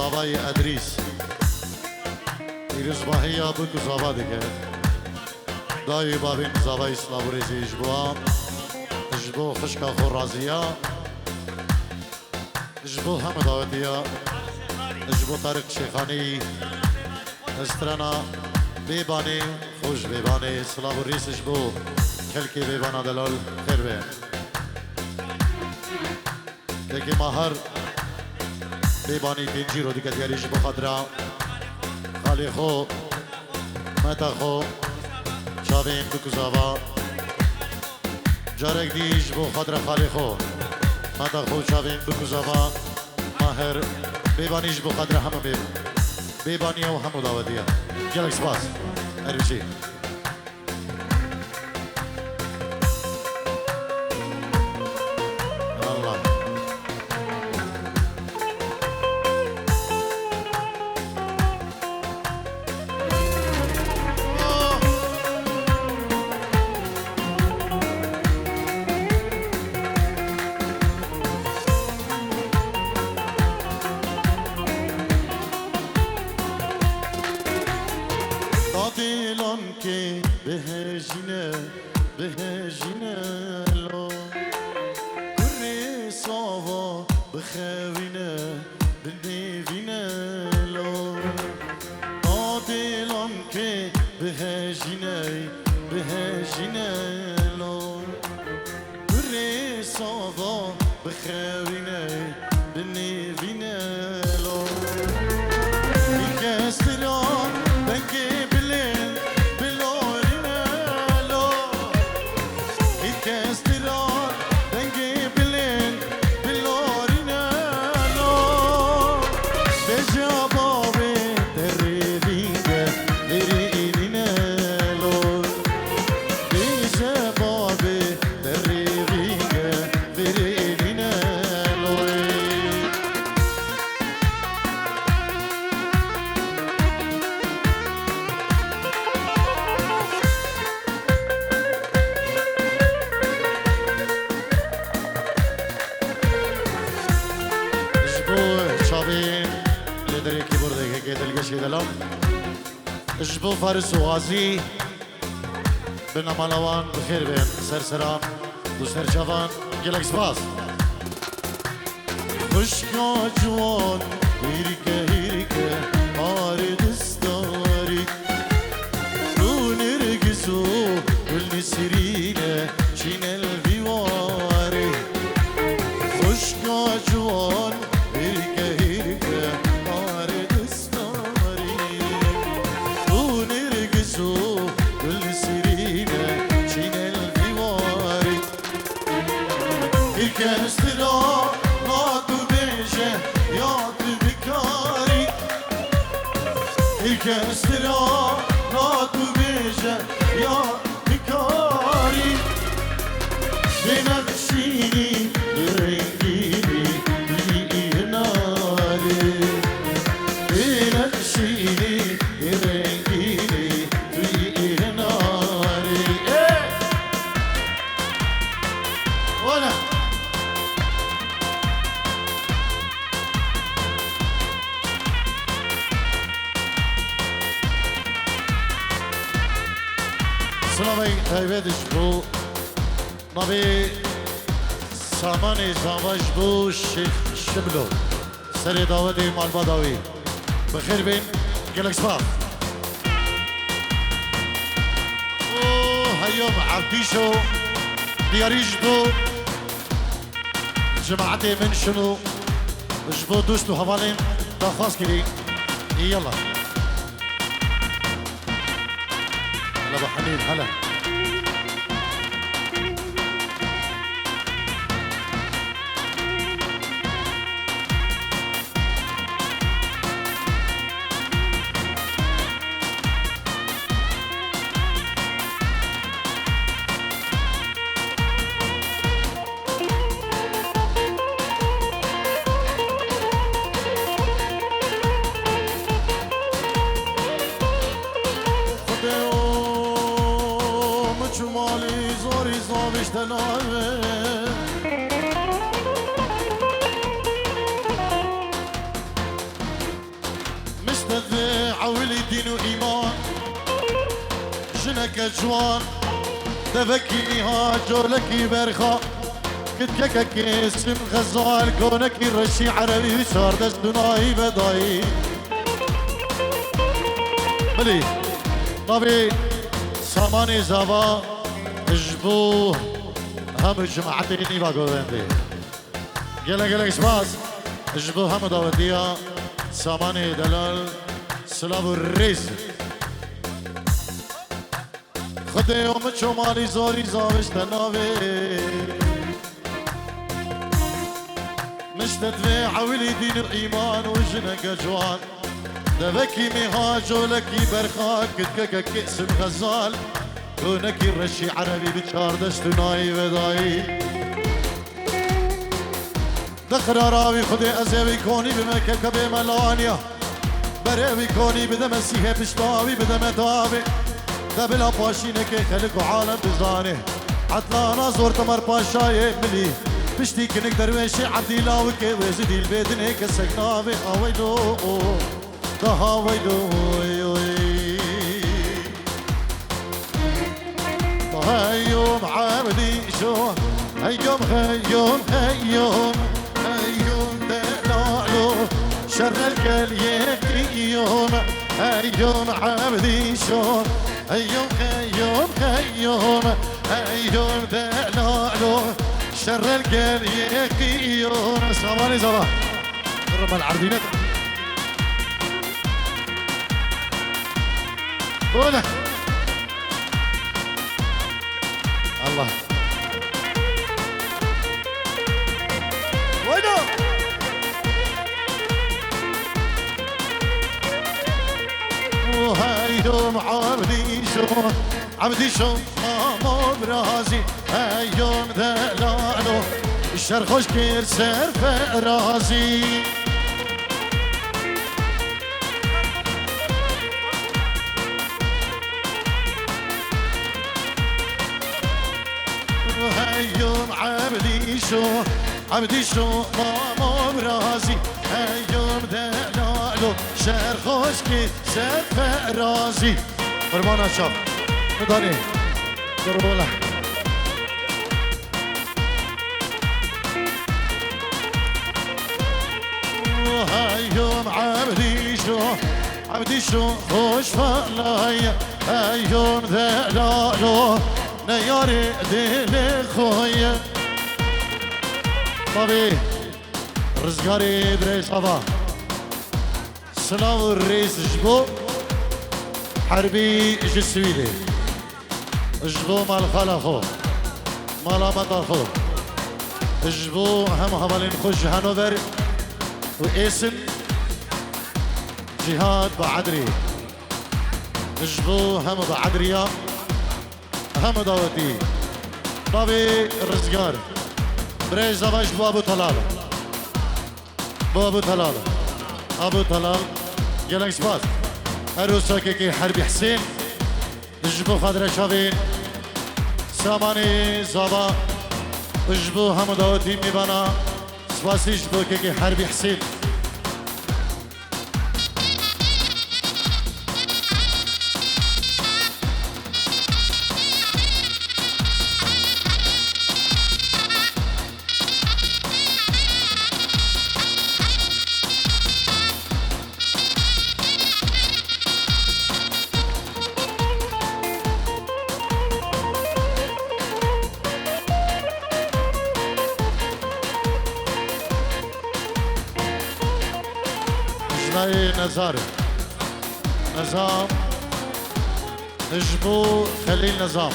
زاوای ادریس ایروز باهی آبو که زاوا دیگه دایی بابین زاوای سلابوریزی اجبوا اجبو خشکا خور رازیا اجبو هم داوتیا اجبو طارق شیخانی استرانا بیبانی خوش بیبانی سلابوریز اجبو خلکی بیبانا دلال خیر بین دیگه ماهر بیبانی دینجی رو دیگه دیگریش بخادرا خالی خو متا خو چاوین بکوزاوا جارک دیش بخادرا خالی خو متا خو چاوین بکوزاوا ماهر بیبانیش بخادرا همه بیبانی و همه داودیه جارک سپاس اروشی اجبو فارس و غازی بنامالوان بخیر بین سرسران و سرچوان گلک سپاس خشکا جوان هیرکه آردستاری رو نرگزو گل نسرینه چین الویواری خشکا جوان هیرکه استرا ناتو بیشه یا بیکاری بنفشینی رنگینی بی‌ناری بنفشینی رنگینی بی‌ناری ولا سلامي تايبدش بو نبي ساماني زاواج بو شيخ شبلو سري داودي مالباداوي بخير بين قلق سباق هيوم عبديشو دياريش بو جماعتي من شنو جبو دوستو هوالين داخواز كري يلا هلا ابو حميد هلا دين وإيمان جنك جوان دفكي نهاج ولكي برخا كتكك اسم غزال كونك الرشي عربي وشار دست دناي بداي ملي طبي ساماني زبا اجبو هم جماعتيني باقول عندي قلق سباس اجبو هم داوديا ساماني دلال سلاب الريز خده يوم شمالي زوري زاوش تناوي مشتت عولي دين الإيمان وجنك جوان دبكي مهاج ولكي برخاك كتكك كأس غزال كونك الرشي عربي بتشار دشتناي بداي دخر راوي خدي أزيوي كوني بمكك بملانيا بريوي كوني بدم سيها بشتاوي بدم داوي دبلا باشينك خلق عالم بزاني عطلانا زور تمر باشاي ملي بشتي كنك درويشي عبدي لاوكي وزدي البيدن هيك سكناوي هاويلو ده هاويلو هيوم عبدي شو هيوم هيوم هيوم هيوم دلالو شر الكل يوم هيوم عبدي شو هيوم هيوم هيوم هيوم دلالو شر القل يقيون ساماني زبا رب العرضينات هنا الله وينو وهيوم عبدي شو عبدي شو ماما برازي هيوم دلالو الشرخوش كير سر فرازي هيوم عبدي شو ماما برازي هيوم دلالو شرخوش كير سر فرازي فرمانا شاف مداني دربولا هيوم عبدي شو خوش فلاي هيوم ذلالو نياري دل خويا طبي رزقاري بري صبا سلاو الرئيس جبو حربي جسويلي جبو مال خلافو مال مطافو جبو هم هبالين خوش هانوفر واسم جهاد بعدري جبو هم بعدريا هم داوتي طبي الرزقار بريج زواج بابو طلال بابو طلال ابو طلال جلك سباس عروسك كي حربي حسين جبو خضر شافين ساماني زابا جبو هم داوتي ميبانا سباسي جبو كي حربي حسين نظام اجبو خليل نظام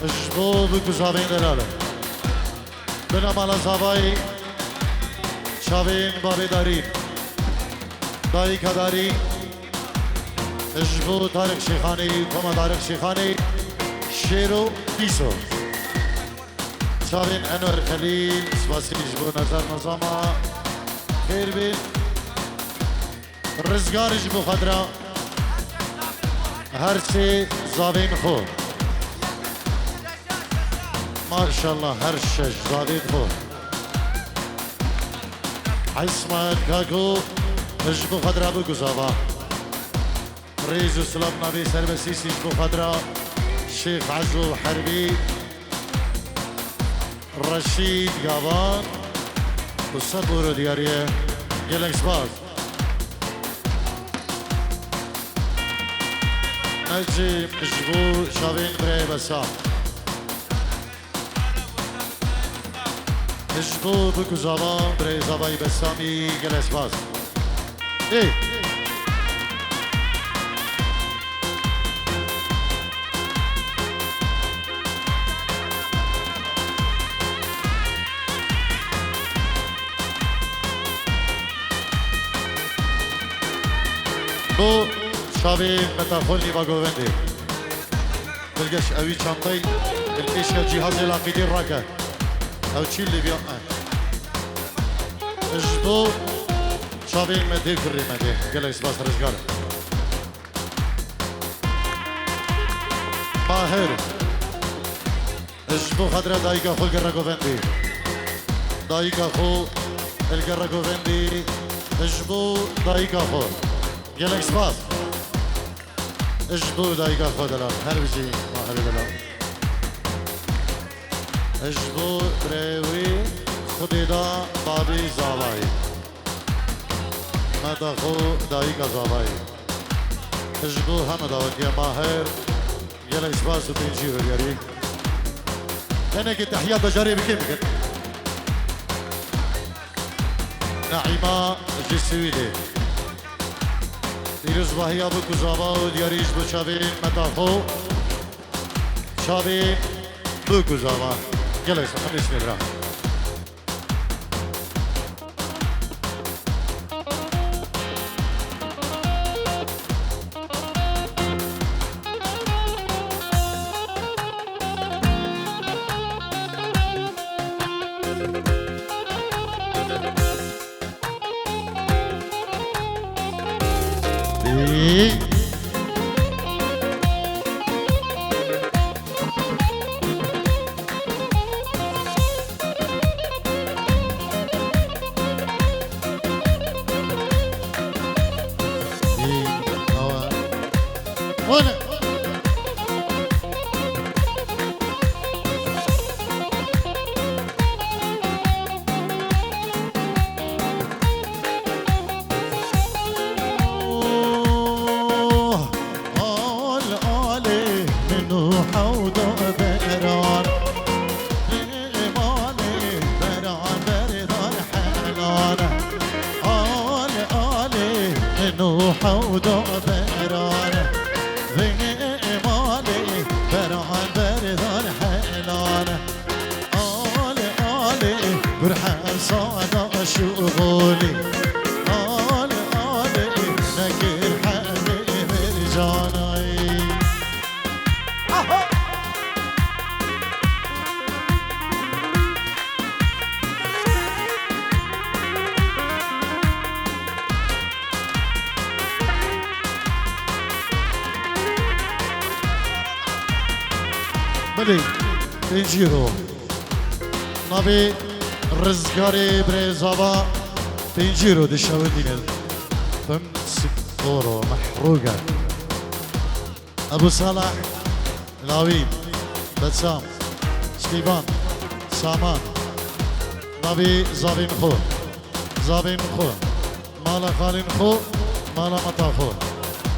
اجبو بگذابین دلاله بنا مالا زابای شاوین بابی داری دایی کداری اجبو طارق شیخانی کما طارق شیخانی شیرو پیسو شاوین انور خلیل سواسی اجبو نظر نظاما خیر بین رزگارش بخدرا هر چه زابین خو ماشاءالله هر شش زابین خو عصمت کاکو اش بخدرا بگذابا رئيس السلام نبي سربسيسي بخضراء الشيخ عزو حربي رشيد قابان والصبور دياريه جلك سباز نجيب جبو شابين بري بسام جبو بكو زبان بري زباي بسامي جلك سباز ايه بو شابي متاخلني باغوفندي تلقاش اوي شانطي الكيش الجهاز العقيدي الراكه او تشيل اللي بيوم اجبو شابي مدي كري مدي قال سباس رزقار باهر اجبو خضره دايقه خو القراغوفندي دايقه خو القراغوفندي اجبو دايقه خو جالك سباس اجبو دايقة خود الان هربجي ما هرب الان اجبو بريوي خودي دا بابي زاواي مادا خو دايقة زاواي اجبو هم داوكي ماهر جالك سباس وتنجيرو الياري هناك تحيات جاري بكيفك نعيمة جسويدي دیروز باهی ابو کوزاوا و دیاریش بو شابین متافو شابین بو کوزاوا گلش خمیس میرا بلي تنجيرو نبي رزقاري بريزابا تنجيرو دي شاودين تمسك دورو محروقة أبو صالح لاوين بسام ستيفان سامان نبي زابين خو زابين خو مالا خالين خو مالا مطا خو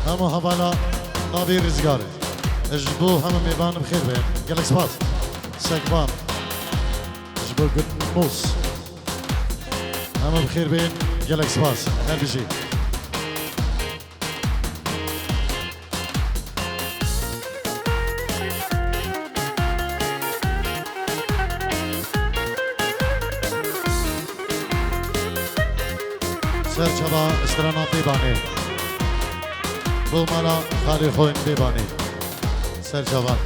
همو هبالا نبي رزقاري اجبو هم ميبان بخير بين قالك سباس سكبان اجبو قد موس هم بخير بين قالك سباس خير بيجي سر شبا استرانا بيباني بو مالا خالي خوين بيباني سر جوان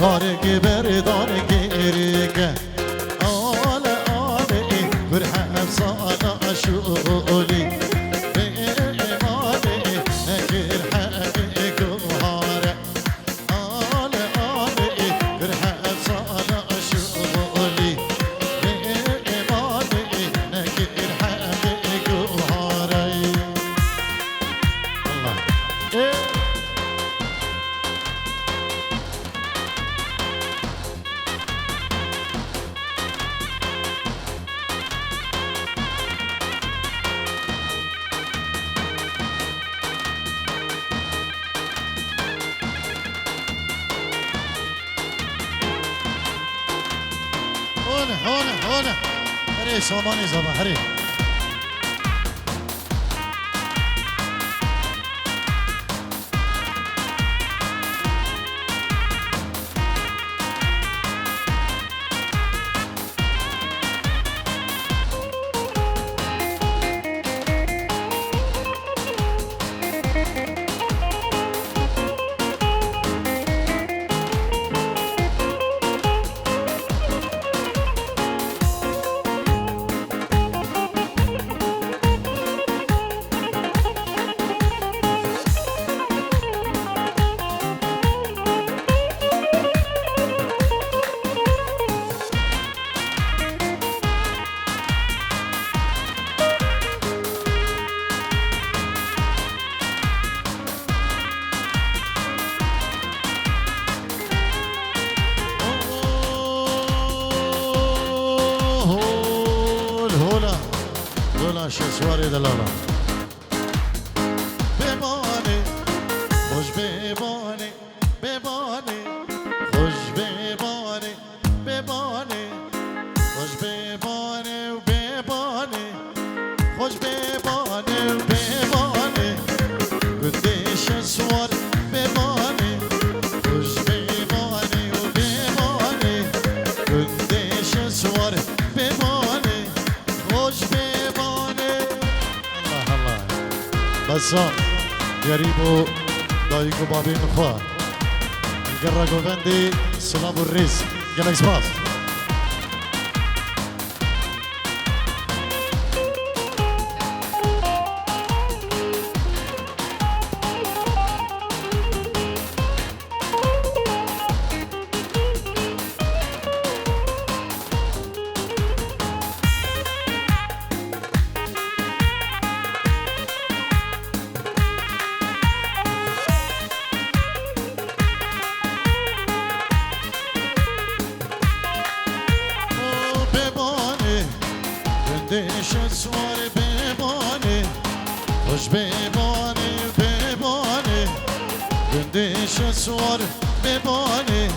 خارج بردان گیریک آل آلی برحب صادا شولی به آلی نگر حق گوهاره آل آلی برحب صادا شولی به آلی نگر حق گوهاره الله هونه هري ساماني زبا هري هولا شسواري دلالا بباني خوش بباني بباني خوش بباني بباني خوش بباني وبباني خوش بباني وبباني قديش اسوار بباني خوش بباني وبباني قديش اسوار بباني خوش بباني الله الله بسام قريبو دايقو بابين خواه قرر قوفندي سلاب الريس قلق سباس قديش اسوار بباني خوش بباني بباني قديش اسوار بباني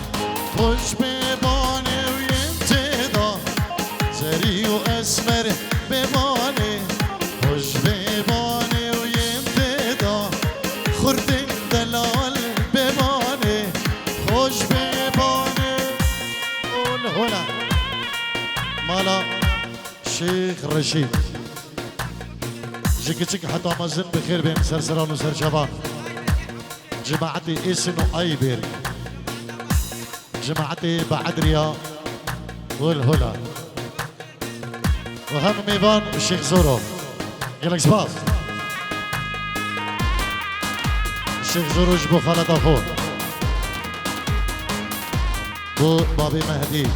خوش بباني وينتدى زري واسمر بباني خوش بباني وينتدى خردن دلال بباني خوش بباني قول هنا مالا شيخ رشيد جيكي حتى مازن بخير بين سرسران وسر شبان جماعتي اسنو ايبر جماعتي بعدريا والهلا وهم ميفان والشيخ زورو يلك سباس الشيخ زورو جبو خالد اخو بو بابي مهدي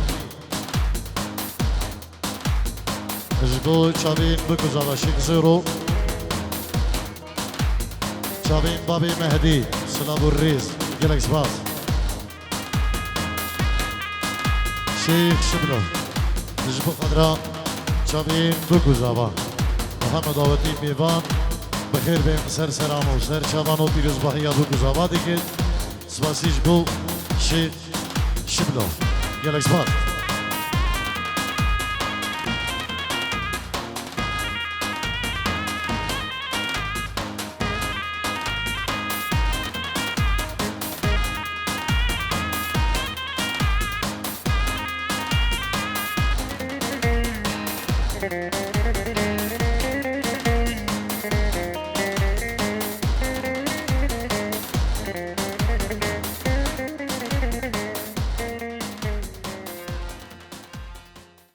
جبو چابین بگذار شیخ زیرو چابین بابی مهدی سلاب الريز گلک سپاس شیخ شبلو جبو قدرا چابین بگذار محمد داوتی میوان بخیر بیم سر سرام و سر چابان و پیروز بحیا بگذار دیگه سپاسی جبو شیخ شبلو گلک سپاس